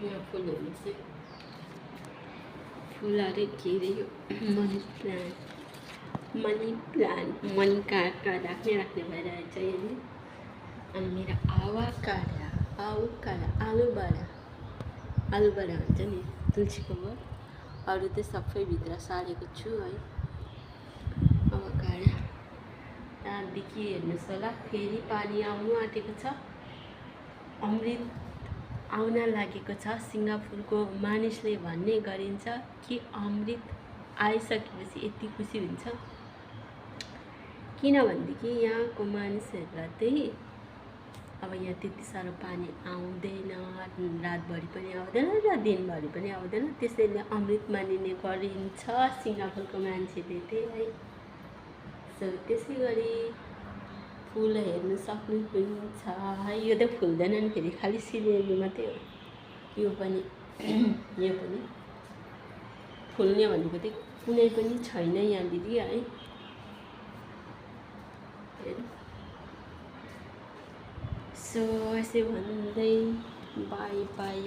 यहाँ फुलहरू चाहिँ फुलहरू के अरे यो मनी प्लान्ट मनी काँडा राख्ने भइरहेछ यहाँ। अनि मेरो आलुबडा हुन्छ नि तुलसीको भयो। अरू चाहिँ सबै भित्र सारेको छु है। अब काँडा त्यहाँदेखि हेर्नुहोस् होला फेरि पानी आउनु आँटेको छ। अमृत आउन लागेको छ। सिङ्गापुरको मानिसले भन्ने गरिन्छ कि अमृत आइसकेपछि यति खुसी हुन्छ किनभनेदेखि यहाँको मानिसहरूलाई चाहिँ अब यहाँ त्यति साह्रो पानी आउँदैन, रातभरि पनि आउँदैन र दिनभरि पनि आउँदैन, त्यसैले अमृत मानिने गरिन्छ सिङ्गापुरको मान्छेले चाहिँ है। सो त्यसै गरी फुल हेर्नु सक्नुहुन्छ है। यो त फुल्दैन नि, फेरि खालि सिनेरी मात्रै हो। यो पनि फुल्ने भनेको चाहिँ कुनै पनि छैन यहाँनिर है। सो यसै भन्दै बाई बाई।